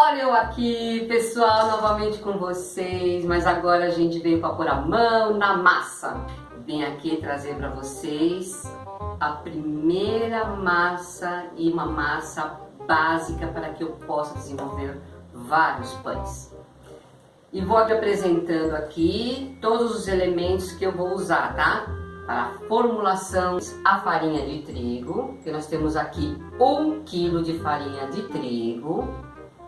Olha eu aqui, pessoal, novamente com vocês, mas agora a gente veio para pôr a mão na massa. Vim aqui trazer para vocês a primeira massa e uma massa básica para que eu possa desenvolver vários pães. E vou te apresentando aqui todos os elementos que eu vou usar, tá? Para a formulação, a farinha de trigo, que nós temos aqui 1 kg de farinha de trigo,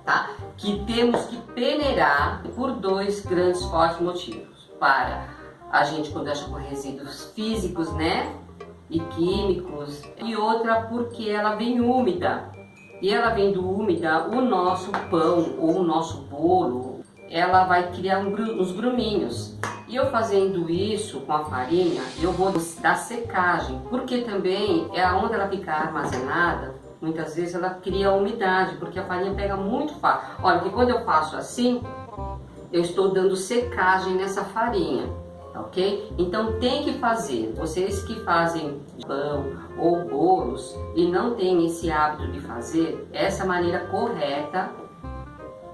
tá? Que temos que peneirar por 2 grandes fortes motivos. Para a gente quando acha com resíduos físicos, né? E químicos. E outra porque ela vem úmida. E ela vendo úmida, o nosso pão ou o nosso bolo, ela vai criar uns gruminhos. E eu fazendo isso com a farinha, eu vou dar secagem, porque também onde ela fica armazenada, muitas vezes ela cria umidade, porque a farinha pega muito fácil. Olha, que quando eu faço assim, eu estou dando secagem nessa farinha, ok? Então tem que fazer, vocês que fazem pão ou bolos e não têm esse hábito de fazer, essa maneira correta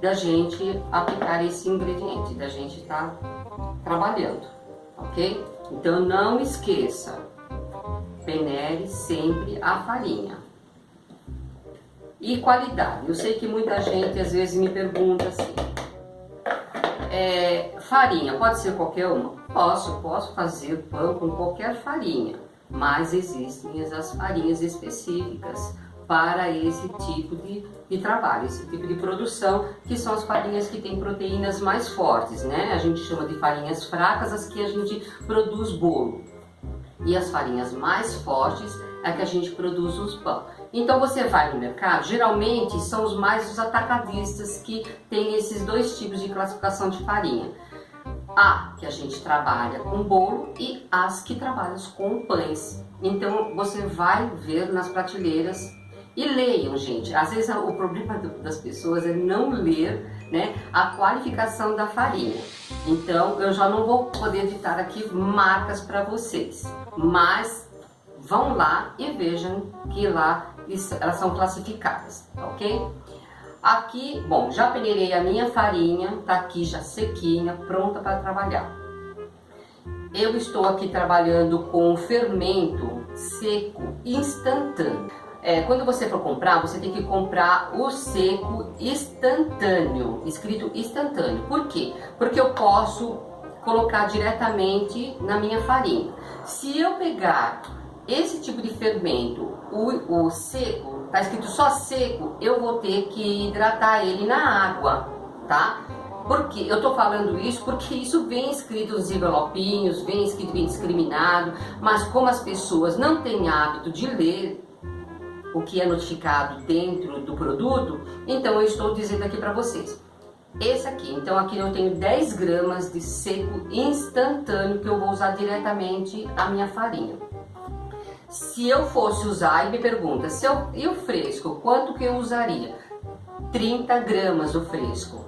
da gente aplicar esse ingrediente, da gente estar trabalhando, ok? Então não esqueça, peneire sempre a farinha. E qualidade, eu sei que muita gente às vezes me pergunta assim, farinha, pode ser qualquer uma? Posso fazer pão com qualquer farinha, mas existem as farinhas específicas para esse tipo de trabalho, esse tipo de produção, que são as farinhas que têm proteínas mais fortes, né? A gente chama de farinhas fracas, as que a gente produz bolo. E as farinhas mais fortes é que a gente produz os pão. Então você vai no mercado, geralmente são os atacadistas que têm esses 2 tipos de classificação de farinha. A que a gente trabalha com bolo e as que trabalham com pães. Então você vai ver nas prateleiras. E leiam, gente. Às vezes o problema das pessoas é não ler, né, a qualificação da farinha. Então eu já não vou poder ditar aqui marcas para vocês, mas vão lá e vejam que lá elas são classificadas, ok? Aqui, bom, já peneirei a minha farinha, tá aqui já sequinha, pronta para trabalhar. Eu estou aqui trabalhando com fermento seco instantâneo. Quando você for comprar, você tem que comprar o seco instantâneo, escrito instantâneo. Por quê? Porque eu posso colocar diretamente na minha farinha. Se eu pegar esse tipo de fermento, o seco, tá escrito só seco, eu vou ter que hidratar ele na água, tá? Porque eu tô falando isso porque isso vem escrito nos envelopinhos, vem escrito bem discriminado, mas como as pessoas não têm hábito de ler o que é notificado dentro do produto, então eu estou dizendo aqui para vocês. Esse aqui, então aqui eu tenho 10 gramas de seco instantâneo que eu vou usar diretamente a minha farinha. Se eu fosse usar, e me pergunta, e o fresco, quanto que eu usaria? 30 gramas o fresco.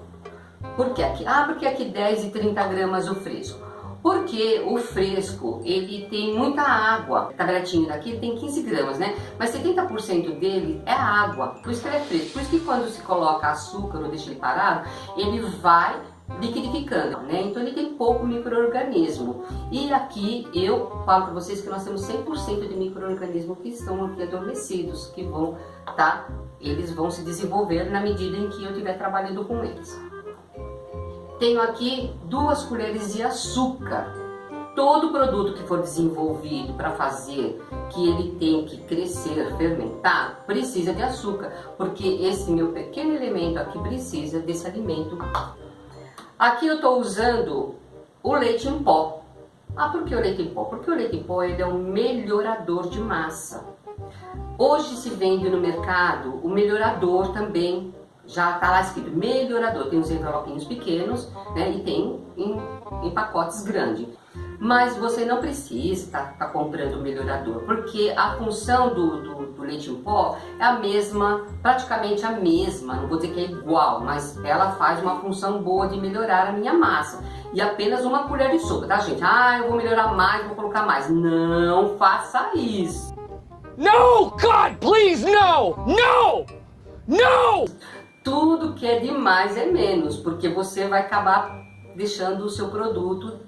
Por que aqui? Porque aqui 10 e 30 gramas o fresco. Porque o fresco, ele tem muita água. O tabletinho daqui tem 15 gramas, né? Mas 70% dele é água, por isso que ele é fresco. Por isso que quando se coloca açúcar ou deixa ele parado, ele vai liquidificando, né? Então ele tem pouco micro-organismo. E aqui eu falo para vocês que nós temos 100% de micro-organismos que estão aqui adormecidos, que vão, tá? Eles vão se desenvolver na medida em que eu estiver trabalhando com eles. Tenho aqui 2 colheres de açúcar. Todo produto que for desenvolvido para fazer que ele tem que crescer, fermentar, precisa de açúcar, porque esse meu pequeno elemento aqui precisa desse alimento. Aqui eu estou usando o leite em pó. Por que o leite em pó? Porque o leite em pó ele é um melhorador de massa. Hoje se vende no mercado o melhorador também. Já está lá escrito melhorador, tem uns envelopinhos pequenos, né, e tem em pacotes grandes. Mas você não precisa tá comprando o melhorador, porque a função do leite em pó é a mesma, praticamente a mesma, não vou dizer que é igual, mas ela faz uma função boa de melhorar a minha massa. E apenas 1 colher de sopa, tá, gente? Eu vou melhorar mais, vou colocar mais. Não faça isso. No, God, please, no! No! No! tudo que é demais é menos, porque você vai acabar deixando o seu produto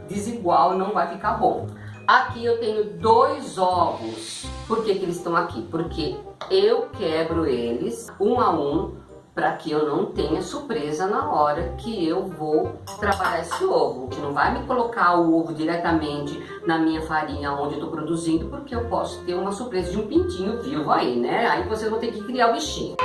desigual, não vai ficar bom. Aqui eu tenho 2 ovos. Por que eles estão aqui? Porque eu quebro eles um a um para que eu não tenha surpresa na hora que eu vou trabalhar esse ovo. Você não vai me colocar o ovo diretamente na minha farinha onde eu estou produzindo, porque eu posso ter uma surpresa de um pintinho vivo aí, né? Aí vocês vão ter que criar o bichinho.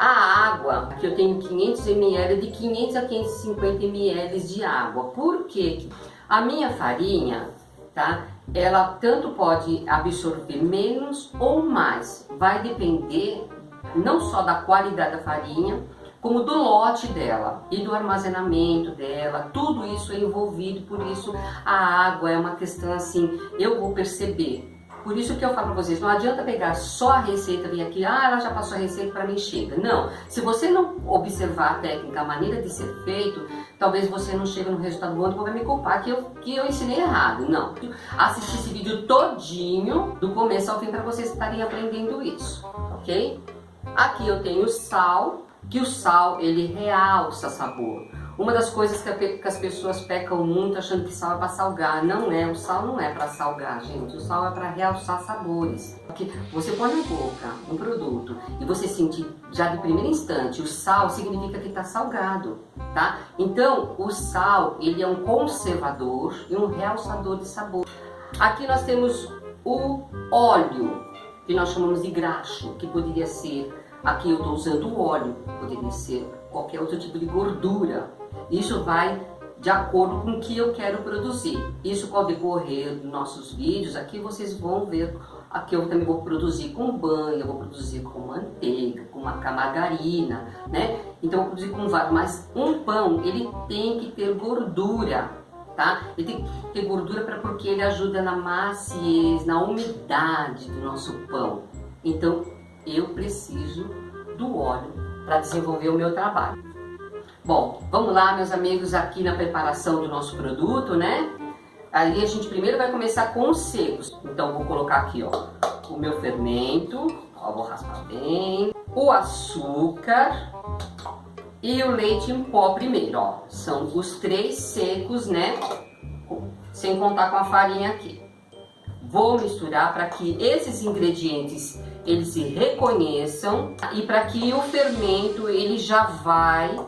A água, aqui eu tenho 500 ml, de 500 a 550 ml de água. Por quê? A minha farinha, tá? Ela tanto pode absorver menos ou mais. Vai depender não só da qualidade da farinha, como do lote dela e do armazenamento dela. Tudo isso é envolvido, por isso a água é uma questão assim, eu vou perceber. Por isso que eu falo para vocês, não adianta pegar só a receita e vir aqui, ela já passou a receita, para mim chega. Não, se você não observar a técnica, a maneira de ser feito, talvez você não chegue no resultado bom e vai me culpar que eu ensinei errado. Não, assistir esse vídeo todinho, do começo ao fim, para vocês estarem aprendendo isso, ok? Aqui eu tenho sal, que o sal ele realça sabor. Uma das coisas que as pessoas pecam muito achando que sal é para salgar. Não é, o sal não é para salgar, gente. O sal é para realçar sabores. Porque você põe na boca um produto e você sentir já de primeiro instante o sal, significa que está salgado, tá? Então, o sal, ele é um conservador e um realçador de sabor. Aqui nós temos o óleo, que nós chamamos de graxo, que poderia ser, aqui eu estou usando o óleo, poderia ser qualquer outro tipo de gordura. Isso vai de acordo com o que eu quero produzir. Isso com o decorrer dos nossos vídeos, aqui vocês vão ver. Aqui eu também vou produzir com banha, vou produzir com manteiga, com margarina, né? Então eu vou produzir com vários, mas um pão, ele tem que ter gordura, tá? Ele tem que ter gordura porque ele ajuda na maciez, na umidade do nosso pão. Então eu preciso do óleo para desenvolver o meu trabalho. Bom, vamos lá, meus amigos, aqui na preparação do nosso produto, né? Aí a gente primeiro vai começar com os secos. Então vou colocar aqui, ó, o meu fermento, ó, vou raspar bem, o açúcar e o leite em pó primeiro, ó. São os 3 secos, né? Sem contar com a farinha aqui. Vou misturar para que esses ingredientes eles se reconheçam e para que o fermento ele já vai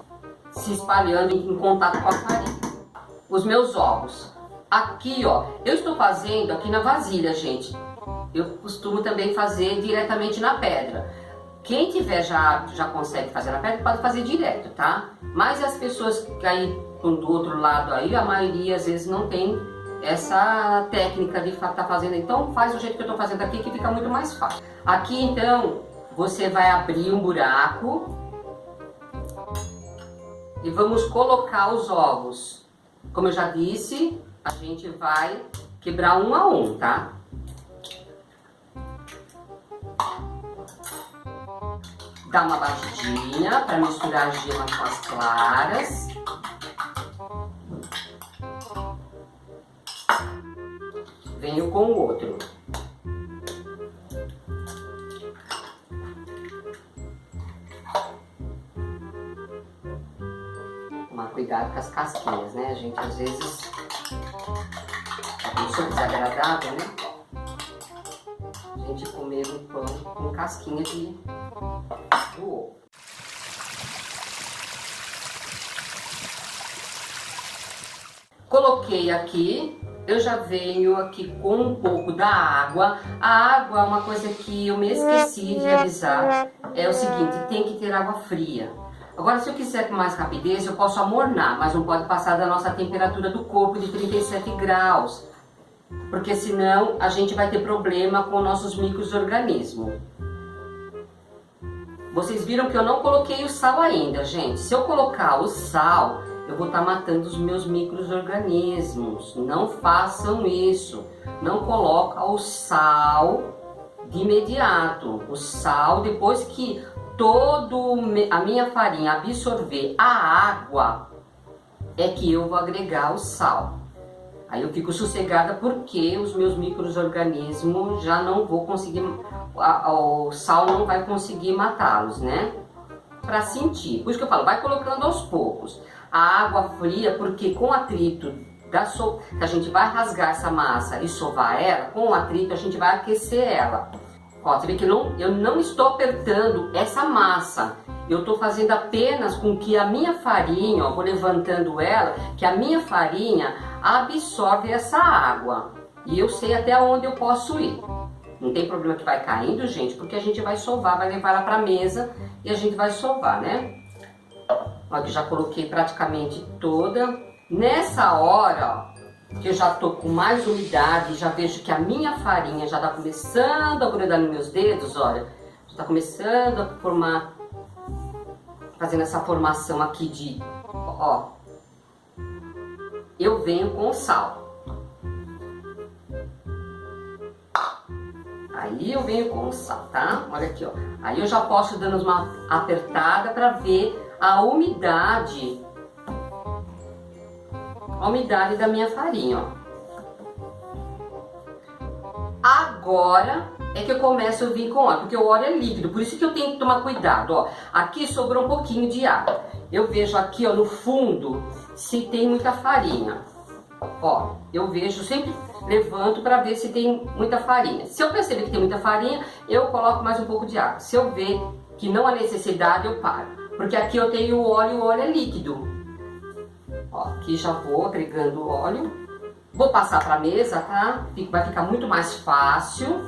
se espalhando em contato com a farinha. Os meus ovos. Aqui, ó, eu estou fazendo aqui na vasilha, gente. Eu costumo também fazer diretamente na pedra. Quem tiver já consegue fazer na pedra, pode fazer direto, tá? Mas as pessoas que aí do outro lado aí, a maioria às vezes não tem essa técnica de estar fazendo. Então faz do jeito que eu estou fazendo aqui, que fica muito mais fácil. Aqui então, você vai abrir um buraco e vamos colocar os ovos. Como eu já disse, a gente vai quebrar um a um, tá? Dá uma batidinha para misturar a gema com as claras. Venho com o outro. Cuidado com as casquinhas, né? A gente às vezes é um desagradável, né? A gente comer um pão com casquinha do ovo. Coloquei aqui, eu já venho aqui com um pouco da água. A água é uma coisa que eu me esqueci de avisar. É o seguinte, tem que ter água fria. Agora, se eu quiser com mais rapidez, eu posso amornar, mas não pode passar da nossa temperatura do corpo de 37 graus, porque senão a gente vai ter problema com nossos micro-organismos. Vocês viram que eu não coloquei o sal ainda, gente. Se eu colocar o sal, eu vou estar matando os meus micro-organismos. Não façam isso. Não coloca o sal de imediato. O sal, depois que a minha farinha absorver a água, é que eu vou agregar o sal. Aí eu fico sossegada porque os meus micro-organismos já não vou conseguir, o sal não vai conseguir matá-los, né? Para sentir. Por isso que eu falo, vai colocando aos poucos. A água fria, porque com o atrito que a gente vai rasgar essa massa e sovar ela, com o atrito a gente vai aquecer ela. Ó, você vê que eu não estou apertando essa massa. Eu estou fazendo apenas com que a minha farinha, ó, vou levantando ela, que a minha farinha absorve essa água. E eu sei até onde eu posso ir. Não tem problema que vai caindo, gente, porque a gente vai sovar, vai levar ela para a mesa e a gente vai sovar, né? Ó, que já coloquei praticamente toda. Nessa hora, ó, que eu já tô com mais umidade, já vejo que a minha farinha já tá começando a grudar nos meus dedos, olha. Já tá começando a formar, fazendo essa formação aqui de, ó. Eu venho com o sal. Aí eu venho com o sal, tá? Olha aqui, ó. Aí eu já posso dando uma apertada para ver a umidade da minha farinha, ó. Agora é que eu começo a vir com óleo, porque o óleo é líquido, por isso que eu tenho que tomar cuidado, ó. Aqui sobrou um pouquinho de água. Eu vejo aqui, ó, no fundo, se tem muita farinha. Ó, eu vejo, sempre levanto para ver se tem muita farinha. Se eu perceber que tem muita farinha, eu coloco mais um pouco de água. Se eu ver que não há necessidade, eu paro. Porque aqui eu tenho o óleo é líquido. Ó, aqui já vou agregando o óleo. Vou passar para a mesa, tá? Vai ficar muito mais fácil.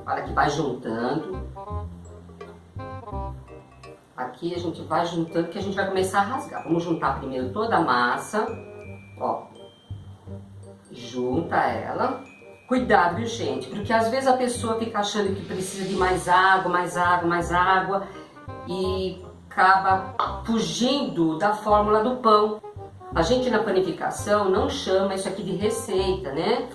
Olha que vai juntando. Aqui a gente vai juntando, que a gente vai começar a rasgar. Vamos juntar primeiro toda a massa. Ó. Junta ela. Cuidado, viu, gente? Porque às vezes a pessoa fica achando que precisa de mais água, mais água, mais água. E acaba fugindo da fórmula do pão. A gente na panificação não chama isso aqui de receita, né?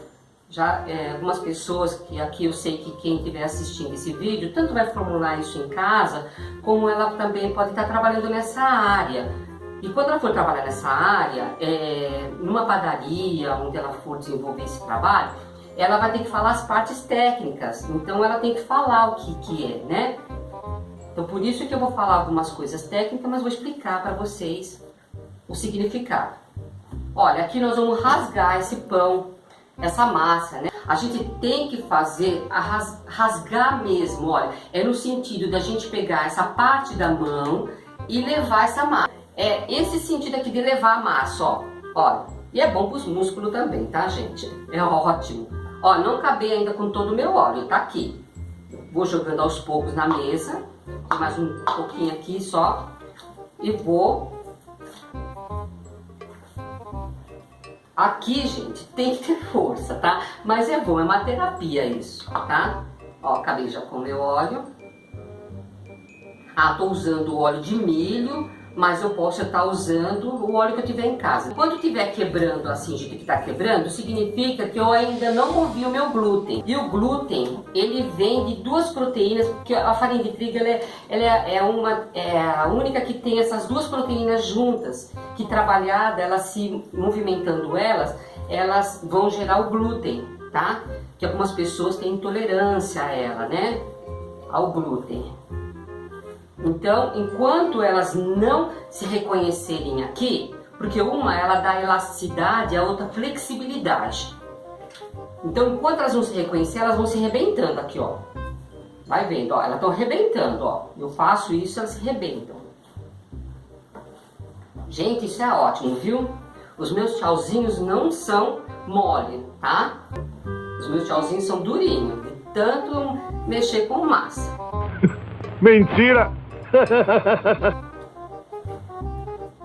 Já algumas pessoas, que aqui eu sei que quem estiver assistindo esse vídeo, tanto vai formular isso em casa, como ela também pode estar trabalhando nessa área. E quando ela for trabalhar nessa área, numa padaria, onde ela for desenvolver esse trabalho, ela vai ter que falar as partes técnicas. Então ela tem que falar o que é, né? Então por isso que eu vou falar algumas coisas técnicas, mas vou explicar para vocês o significado. Olha, aqui nós vamos rasgar esse pão, essa massa, né? A gente tem que fazer, rasgar mesmo, olha. É no sentido da gente pegar essa parte da mão e levar essa massa. É esse sentido aqui de levar a massa, ó. Olha, e é bom para os músculos também, tá, gente? É ótimo. Ó, não acabei ainda com todo o meu óleo, tá aqui. Vou jogando aos poucos na mesa. Mais um pouquinho aqui só. E vou... Aqui, gente, tem que ter força, tá? Mas é bom, é uma terapia isso, tá? Ó, acabei já com o meu óleo. Ah, tô usando o óleo de milho, mas eu posso estar usando o óleo que eu tiver em casa. Quando estiver quebrando assim, gente, que tá quebrando, significa que eu ainda não movi o meu glúten. E o glúten, ele vem de duas proteínas, porque a farinha de trigo, ela é a única que tem essas duas proteínas juntas, que trabalhada, elas se movimentando elas vão gerar o glúten, tá? Que algumas pessoas têm intolerância a ela, né? Ao glúten. Então, enquanto elas não se reconhecerem aqui, porque uma ela dá elasticidade, a outra flexibilidade. Então, enquanto elas não se reconhecer, elas vão se arrebentando aqui, ó. Vai vendo, ó, elas estão arrebentando, ó. Eu faço isso, elas se arrebentam. Gente, isso é ótimo, viu? Os meus tchauzinhos não são mole, tá? Os meus tchauzinhos são durinhos, de tanto mexer com massa. Mentira!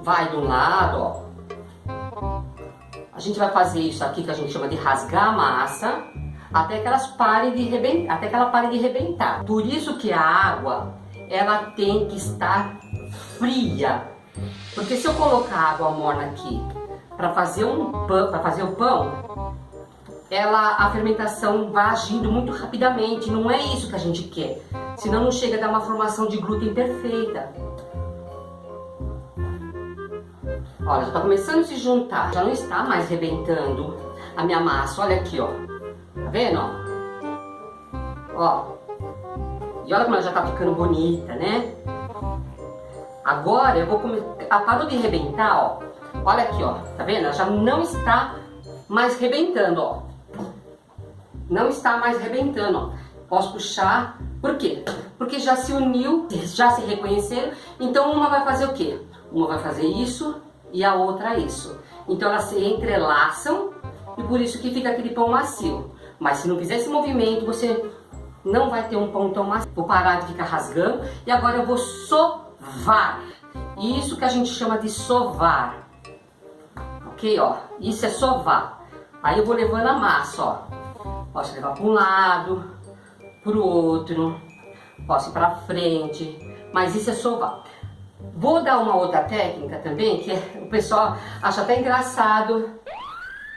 Vai de um lado, ó. A gente vai fazer isso aqui que a gente chama de rasgar a massa até que elas parem de rebentar, até que ela pare de rebentar. Por isso que a água, ela tem que estar fria. Porque se eu colocar água morna aqui para fazer o pão, a fermentação vai agindo muito rapidamente. Não é isso que a gente quer, senão não chega a dar uma formação de glúten perfeita. Olha, já está começando a se juntar, já não está mais rebentando a minha massa. Olha aqui, ó, tá vendo, ó? E olha como ela já tá ficando bonita, né? Agora eu vou começar. Parou de rebentar, ó. Olha aqui, ó. Tá vendo? Ela já não está mais rebentando, ó. Não está mais rebentando, ó. Posso puxar. Por quê? Porque já se uniu, já se reconheceram. Então uma vai fazer o quê? Uma vai fazer isso e a outra isso. Então elas se entrelaçam e por isso que fica aquele pão macio. Mas se não fizer esse movimento, você não vai ter um pão tão macio. Vou parar de ficar rasgando e agora eu vou sovar. Isso que a gente chama de sovar. Ok, ó? Isso é sovar. Aí eu vou levando a massa, ó. Posso levar para um lado, para o outro, posso ir para frente, mas isso é sovar. Vou dar uma outra técnica também, que o pessoal acha até engraçado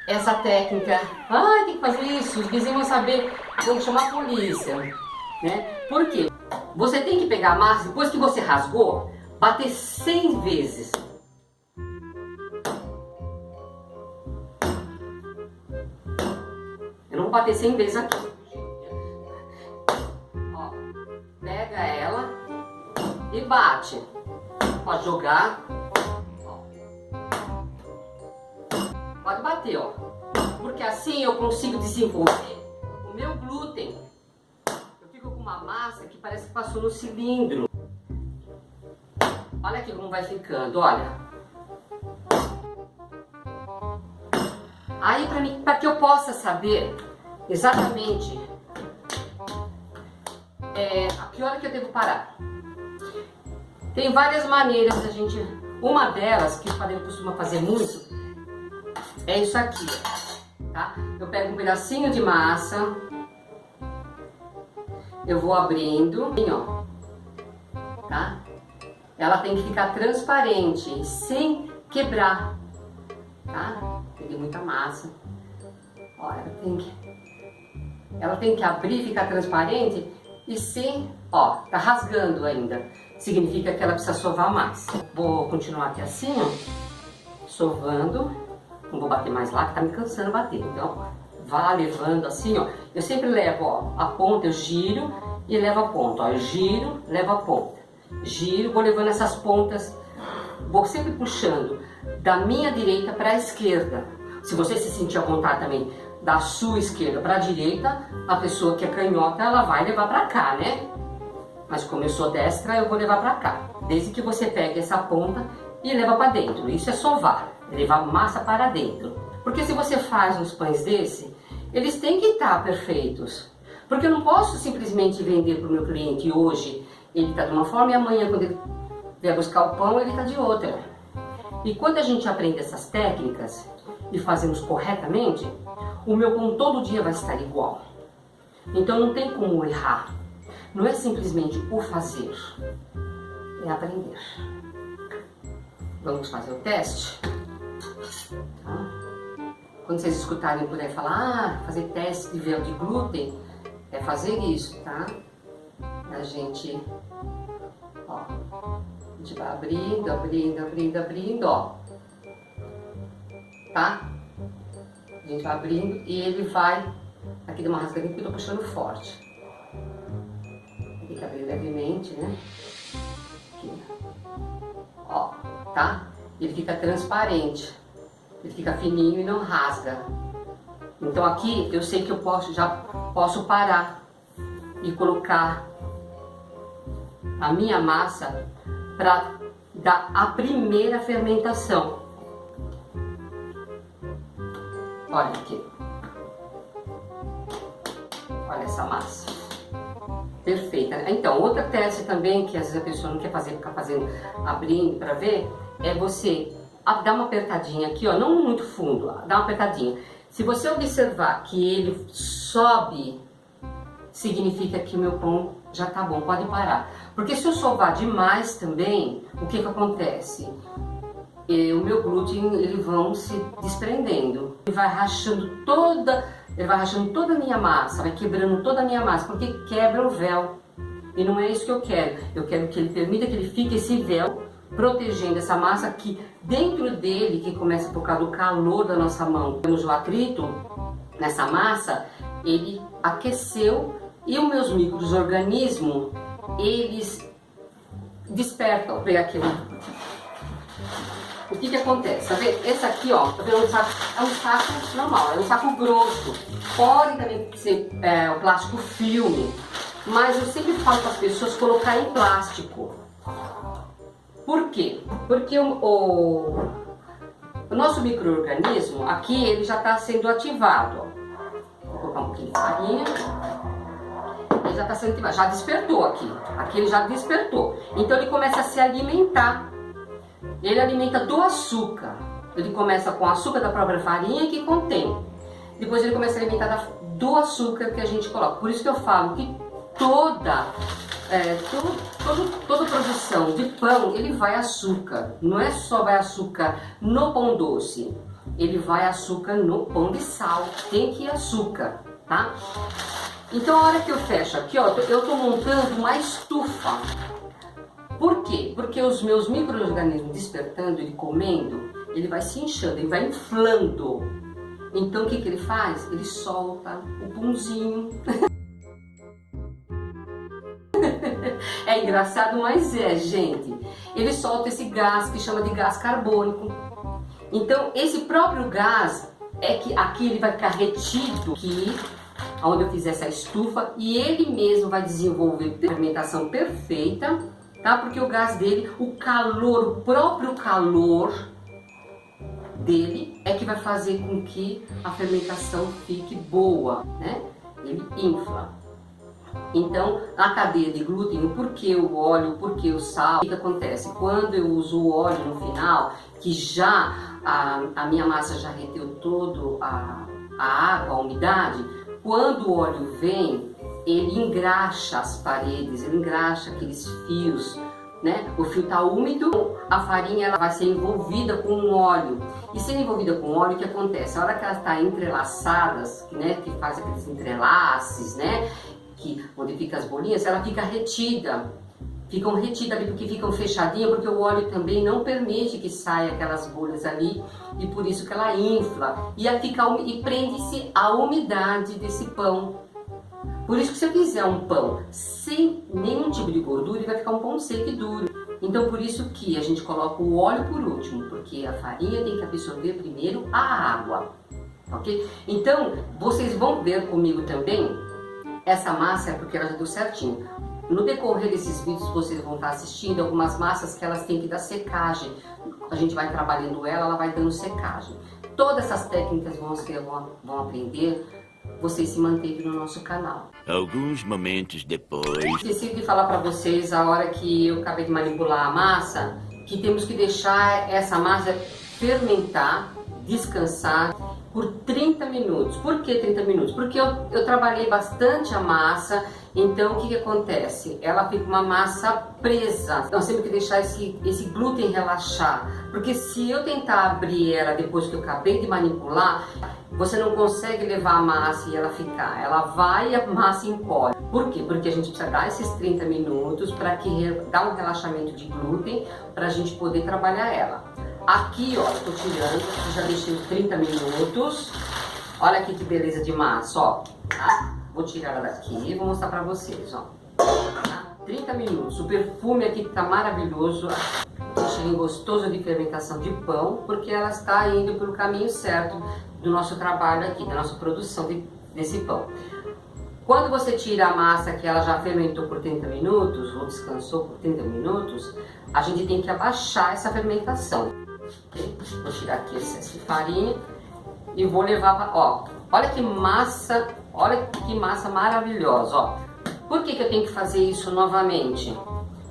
essa técnica. Ai, tem que fazer isso, os vizinhos vão saber, vão chamar a polícia, né? Por quê? Você tem que pegar a massa, depois que você rasgou, bater 100 vezes. Eu não vou bater 100 vezes aqui. Ó, pega ela e bate. Pode jogar. Ó. Pode bater, ó. Porque assim eu consigo desenvolver o meu glúten. Eu fico com uma massa que parece que passou no cilindro. Olha aqui como vai ficando, olha. Aí para que eu possa saber exatamente a que hora que eu devo parar. Tem várias maneiras da gente. Uma delas, que o padeiro costuma fazer muito, é isso aqui, tá? Eu pego um pedacinho de massa, eu vou abrindo, assim, ó, tá? Ela tem que ficar transparente, sem quebrar, tá? Peguei muita massa. Ó, ela tem que abrir, ficar transparente e sem, ó, tá rasgando ainda. Significa que ela precisa sovar mais. Vou continuar aqui assim, ó, sovando. Não vou bater mais lá, que tá me cansando bater. Então, vá levando assim, ó. Eu sempre levo, ó, a ponta, eu giro e levo a ponta, ó. Eu giro, levo a ponta. Giro, vou levando essas pontas, vou sempre puxando da minha direita para a esquerda. Se você se sentir à vontade também da sua esquerda para a direita, a pessoa que é canhota, ela vai levar para cá, né? Mas como eu sou destra, eu vou levar para cá. Desde que você pegue essa ponta e leva para dentro. Isso é sovar, levar massa para dentro. Porque se você faz uns pães desse, eles têm que estar perfeitos. Porque eu não posso simplesmente vender para o meu cliente hoje, ele está de uma forma e amanhã, quando ele vier buscar o pão, ele está de outra. E quando a gente aprende essas técnicas e fazemos corretamente, o meu pão todo dia vai estar igual. Então não tem como errar. Não é simplesmente o fazer, é aprender. Vamos fazer o teste? Tá? Quando vocês escutarem por aí falar, fazer teste de véu de glúten, é fazer isso, tá? A gente, ó, a gente vai abrindo, abrindo, abrindo, abrindo, ó, tá? A gente vai abrindo e ele vai, aqui dá uma rasgadinha que eu tô puxando forte. Tem que abrir levemente, né? Aqui, ó, tá? Ele fica transparente, ele fica fininho e não rasga. Então aqui eu sei que eu já posso parar e colocar a minha massa para dar a primeira fermentação. Olha aqui. Olha essa massa. Perfeita. Então, outra teste também, que às vezes a pessoa não quer fazer, ficar fazendo, abrindo para ver, é você dar uma apertadinha aqui, ó, não muito fundo, ó, dá uma apertadinha. Se você observar que ele sobe, significa que o meu pão já tá bom, pode parar. Porque se eu sovar demais também, o que que acontece? O meu glúten, eles vão se desprendendo. E vai rachando ele vai rachando toda a minha massa, vai quebrando toda a minha massa, porque quebra o véu. E não é isso que eu quero. Eu quero que ele permita que ele fique esse véu protegendo essa massa que dentro dele, que começa por causa do calor da nossa mão, temos o atrito nessa massa, ele aqueceu e os meus micro-organismos, eles despertam. Vou pegar aqui. O que acontece? Tá vendo? Esse aqui, ó, tá vendo? É um saco normal, é um saco grosso. Pode também ser o plástico filme, mas eu sempre falo para as pessoas colocar em plástico. Por quê? Porque o nosso micro-organismo, aqui, ele já está sendo ativado. Ó. Vou colocar um pouquinho de farinha. Ele já está sendo ativado, já despertou aqui. Aqui ele já despertou. Então ele começa a se alimentar. Ele alimenta do açúcar. Ele começa com o açúcar da própria farinha que contém. Depois ele começa a alimentar do açúcar que a gente coloca. Por isso que eu falo que toda produção de pão, ele vai açúcar. Não é só vai açúcar no pão doce. Ele vai açúcar no pão de sal. Tem que ir açúcar, tá? Então a hora que eu fecho aqui, ó, eu tô montando uma estufa. Por quê? Porque os meus micro-organismos despertando e comendo, ele vai se inchando, ele vai inflando. Então o que ele faz? Ele solta o punzinho. É engraçado, mas gente. Ele solta esse gás que chama de gás carbônico. Então esse próprio gás é que aqui ele vai ficar retido aqui, onde eu fizer essa estufa, e ele mesmo vai desenvolver fermentação perfeita. Tá? Porque o gás dele, o calor, o próprio calor dele é que vai fazer com que a fermentação fique boa, né? Ele infla. Então, a cadeia de glúten, o porquê o óleo, o porquê o sal, o que acontece? Quando eu uso o óleo no final, que já a minha massa já reteu todo a água, a umidade, quando o óleo vem, ele engraxa as paredes, ele engraxa aqueles fios, né? O fio está úmido, a farinha ela vai ser envolvida com o óleo. E sendo envolvida com o óleo, o que acontece? A hora que ela está entrelaçadas, né? Que faz aqueles entrelaces, né? Onde fica as bolinhas, ela fica retida. Ficam retidas ali porque ficam fechadinhas, porque o óleo também não permite que saia aquelas bolhas ali, e por isso que ela infla. E prende-se a umidade desse pão. Por isso que se eu fizer um pão sem nenhum tipo de gordura, ele vai ficar um pão seco e duro. Então por isso que a gente coloca o óleo por último, porque a farinha tem que absorver primeiro a água, ok? Então vocês vão ver comigo também, essa massa é porque ela já deu certinho. No decorrer desses vídeos vocês vão estar assistindo algumas massas que elas têm que dar secagem. A gente vai trabalhando ela vai dando secagem. Todas essas técnicas vocês vão aprender. Vocês se mantêm no nosso canal. Alguns momentos depois... Esqueci de falar para vocês, a hora que eu acabei de manipular a massa, que temos que deixar essa massa fermentar, descansar por 30 minutos. Por que 30 minutos? Porque eu trabalhei bastante a massa, então o que acontece? Ela fica uma massa presa. Nós temos que deixar esse glúten relaxar, porque se eu tentar abrir ela depois que eu acabei de manipular, você não consegue levar a massa e ela ficar. Ela vai e a massa encolhe. Por quê? Porque a gente precisa dar esses 30 minutos para que dá um relaxamento de glúten para a gente poder trabalhar ela. Aqui, ó, eu tô tirando, já deixei os 30 minutos. Olha aqui que beleza de massa, ó. Tá? Vou tirar ela daqui e vou mostrar para vocês, ó. Tá? 30 minutos. O perfume aqui tá maravilhoso. Um cheirinho gostoso de fermentação de pão, porque ela está indo pelo caminho certo do nosso trabalho aqui, da nossa produção desse pão. Quando você tira a massa que ela já fermentou por 30 minutos, ou descansou por 30 minutos, a gente tem que abaixar essa fermentação. Okay? Vou tirar aqui o excesso de farinha e vou levar para... Ó, olha que massa maravilhosa, ó. Por que eu tenho que fazer isso novamente?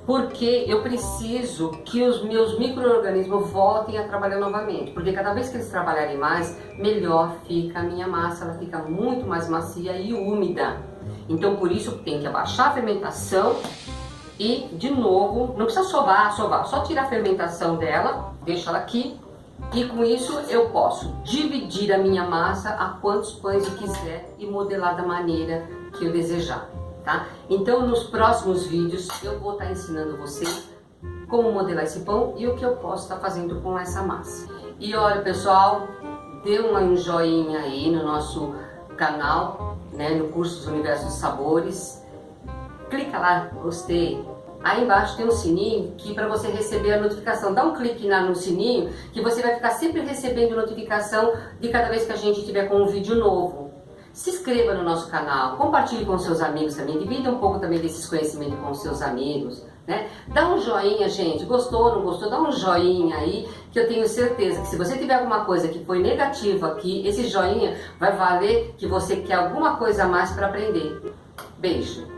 Porque eu preciso que os meus micro-organismos voltem a trabalhar novamente. Porque cada vez que eles trabalharem mais, melhor fica a minha massa. Ela fica muito mais macia e úmida. Então, por isso, tem que abaixar a fermentação. E, de novo, não precisa sovar. Só tirar a fermentação dela, deixa ela aqui. E com isso eu posso dividir a minha massa a quantos pães eu quiser e modelar da maneira que eu desejar, tá? Então nos próximos vídeos eu vou estar ensinando vocês como modelar esse pão e o que eu posso estar fazendo com essa massa. E olha pessoal, dê um joinha aí no nosso canal, né, no curso dos Universos dos Sabores. Clica lá, gostei. Aí embaixo tem um sininho que para você receber a notificação. Dá um clique no sininho que você vai ficar sempre recebendo notificação de cada vez que a gente tiver com um vídeo novo. Se inscreva no nosso canal, compartilhe com seus amigos também, divida um pouco também desses conhecimentos com seus amigos, né? Dá um joinha, gente, gostou, não gostou, dá um joinha aí, que eu tenho certeza que se você tiver alguma coisa que foi negativa aqui, esse joinha vai valer que você quer alguma coisa a mais para aprender. Beijo!